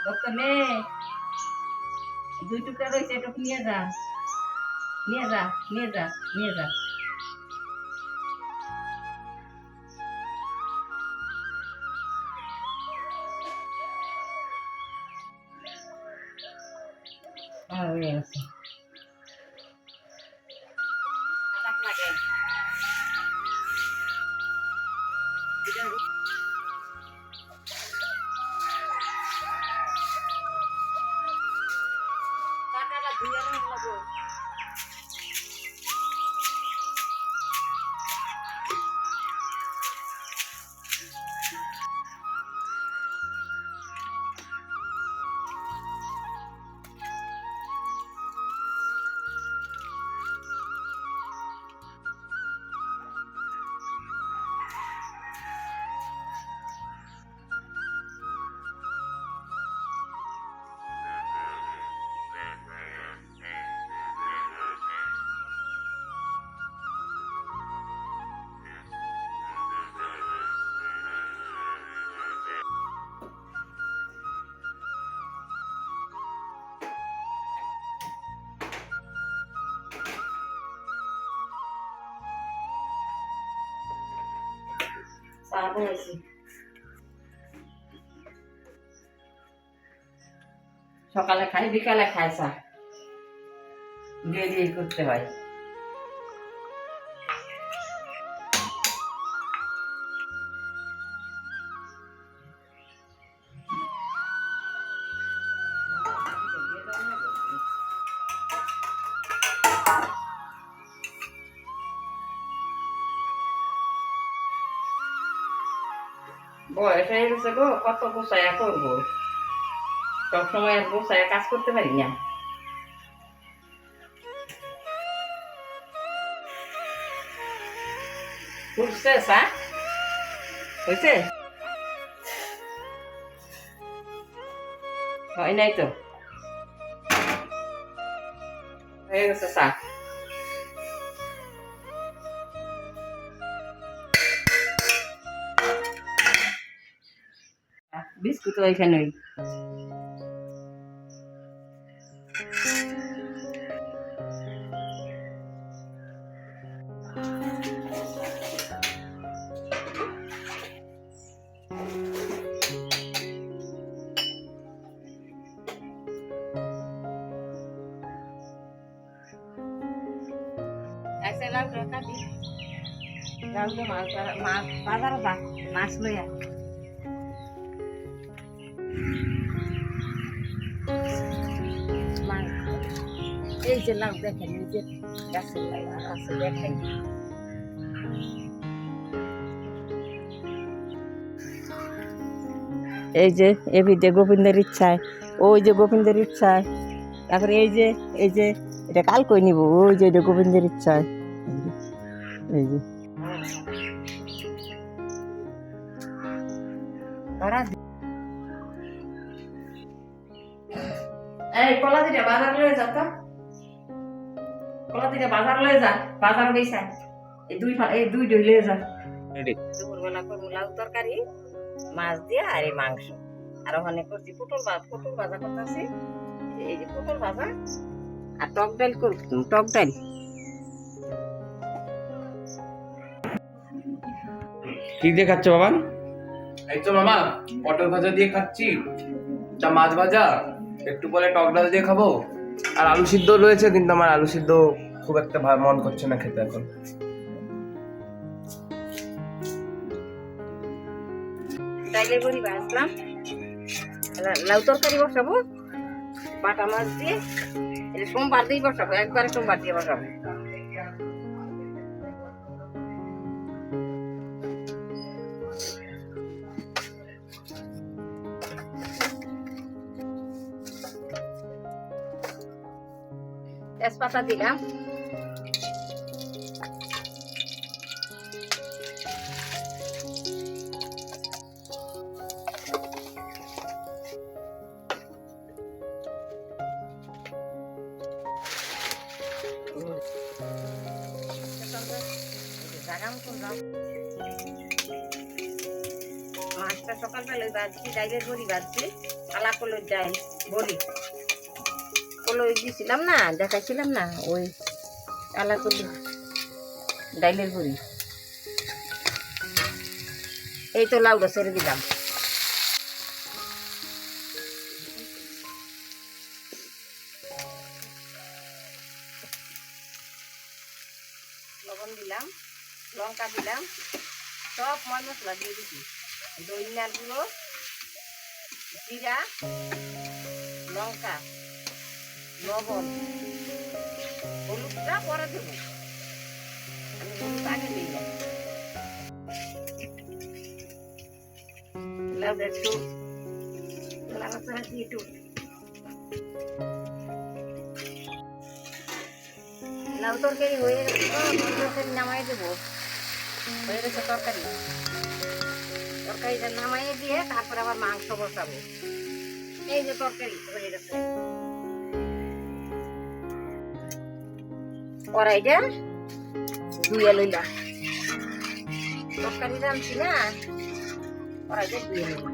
Doctor নে 2 টুকরা রয়েছে, এটা নিয়ে যা, নিয়ে যা, নিয়ে যা, নিয়ে যা। হয়ে গেছে। সকালে খাই, বিকালে খাই চা, দিয়ে করতে হয়। বয়স হয়ে গেছে গো, কত গোছায়া করবো, সবসময় আর গোছায়া কাজ করতে পারি না। বুঝছে চা হয়েছে? হয় নাই তো, হয়ে গেছে চা। বিস্কুট ওইখানে মাছ বাজারে যা, মাছ লইয়া এই যে লাউ দেখেন, এই যে গাছের লাউ আছে দেখেন। এই যে এভিতে গোবিন্দের ইচ্ছায়, ওই যে গোবিন্দের ইচ্ছায়, তারপরে এই যে এটা কাল কই নিব, ওই যে এটা গোবিন্দের ইচ্ছায়, এই যে এই কলা দিটা বাজার লয়ে যা তো, কলা দিটা বাজার লয়ে যা, বাজার বেচা এই দুই ডই লয়ে যা। দুপুরবেলা করবো লাউ তরকারি, মাছ দিয়ে আর এই মাংস, আর ওখানে করছি পটল ভাজা করতেছি, এই যে পটল ভাজা আর টক ডাল করব, টক ডাল। কি দিয়ে খাচ্ছ বাবা? এই তো মামা পটল ভাজা দিয়ে খাচ্ছি, তা মাছ ভাজা, একটু পরে টক ডাল দিয়ে খাবো, আর আলু সিদ্ধ রয়েছে, কিন্তু আমার আলু সিদ্ধ খুব একটা মন করছে না খেতে এখন। ডাইলে বড়ি ভাজলাম, লাউ তরকারি বসাবো বাটা মাছ দিয়ে, এটা সোমবার দিয়ে বসাবো, একবারে সোমবার দিয়ে বসাবো। তেজপাতা দিলাম, মাছটা সকালবেলায় ভাজছি, ডাইলের বড়ি ভাজছি। আলা কলই ডাইল বড়ি কলই দিছিলাম না দেখাইছিলাম না ওই আলা কলই ডাইলের বড়ি এই তো লাউটা ছেড়ে দিলাম লবণ দিলাম লঙ্কা দিলাম সব মশলা দিয়ে দিচ্ছি দইনার গুঁড়ো জিরা লঙ্কা লবণ হলুদটা পরে দেবো আমি হলুদ আগে দিই না লাউটা একটু নাড়াচাড়া দিয়ে একটু লাউ তরকারি হয়ে গেছে তরকারি নামাই দেবো হয়ে গেছে তরকারিটা নামাইয়ে দিয়ে তারপর আবার মাংস বসাবো এই যে তরকারি হয়ে গেছে কড়াইটা ধুয়ে লইলাম তরকারি রাঁধছি না কড়াইটা ধুয়ে লইলাম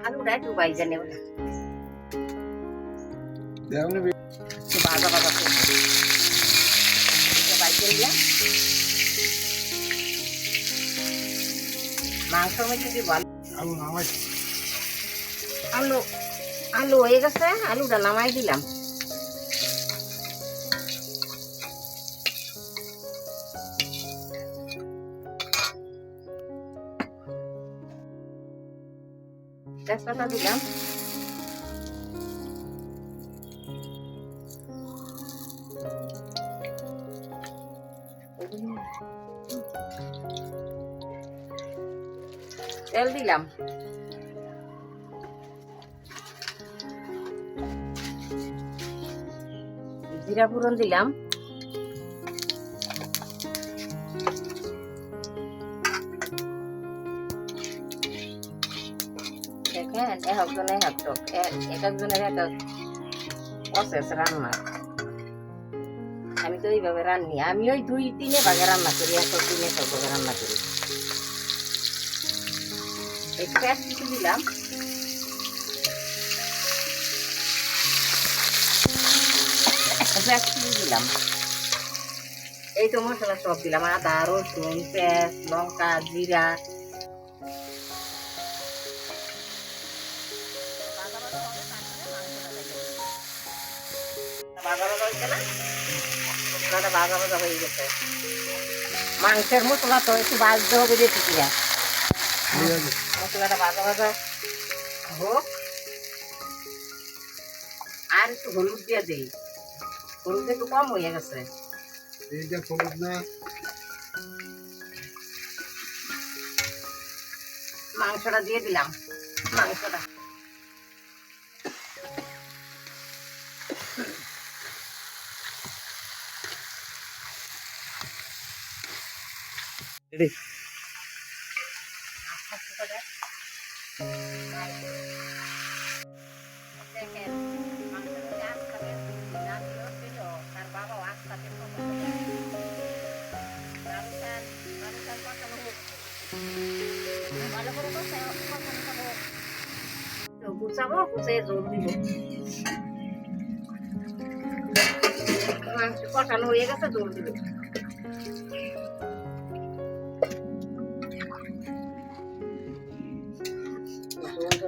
আলুটা একটু বাইজা নেব বাজা বাজা করবো বাইজে নিলাম মাংসের মধ্যে দিব আলু হয়ে গেছে আলুটা নামাই দিলাম তেজপাতা দিলাম তেল দিলাম জিরা ফোড়ন দিলাম দেখেন একজনের এক একজনের এক প্রসেস রান্না আমি তো এইভাবে রান্নি আমি ওই 2-3 ভাগে রান্না করি এক ভাগে রান্না করি এই পেঁয়াজ কিছু দিলাম দিলাম এই তো মশলা সব দিলাম আদা রসুন পেঁয়াজ লঙ্কা জিরা ভাজা ভাজা হয়ে গেছে মাংসের মশলা তো একটু ভাজতে হবে বেশি কিনা মশলাটা ভাজা ভাজা হোক আর একটু হলুদ দিয়ে দিই হলুদ একটু কম হয়ে গেছে মাংসটা দিয়ে দিলাম মাংসটা দেখেন তার বাবা আস্তাতে ভালো করে গুছাবো গুছিয়ে জোর দিব মাংস কষানো হয়ে গেছে জোর দিব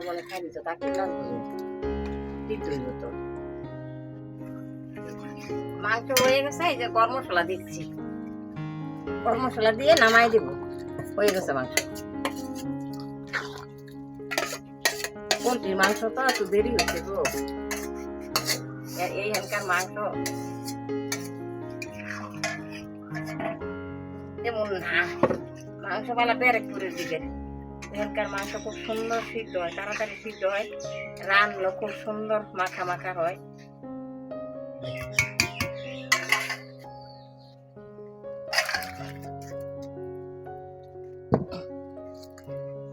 মানে খাই দিত তাকে তো মাংস হয়ে গেছে এই যে গরম মশলা দিচ্ছি গরম মশলা দিয়ে নামাই দিব হয়ে গেছে মাংস পোলট্রির মাংস তো একটু দেরি হচ্ছে গো এই হালকার মাংস যেমন মাংস পালা ব্যারেকপুরের দিকে এখানকার মাংস খুব সুন্দর সিদ্ধ হয় তাড়াতাড়ি সিদ্ধ হয় রান্না খুব সুন্দর মাখা মাখা হয়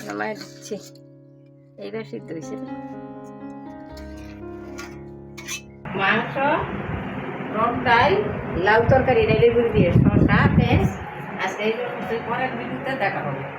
নামাই দিচ্ছি এইবার সিদ্ধ হয়েছে মাংস টক ডাল লাউ তরকারি ডাইলে গুঁড়ি দিয়ে শসা পেঁয়াজ আজকে পরের ভিডিওতে দেখা হবে।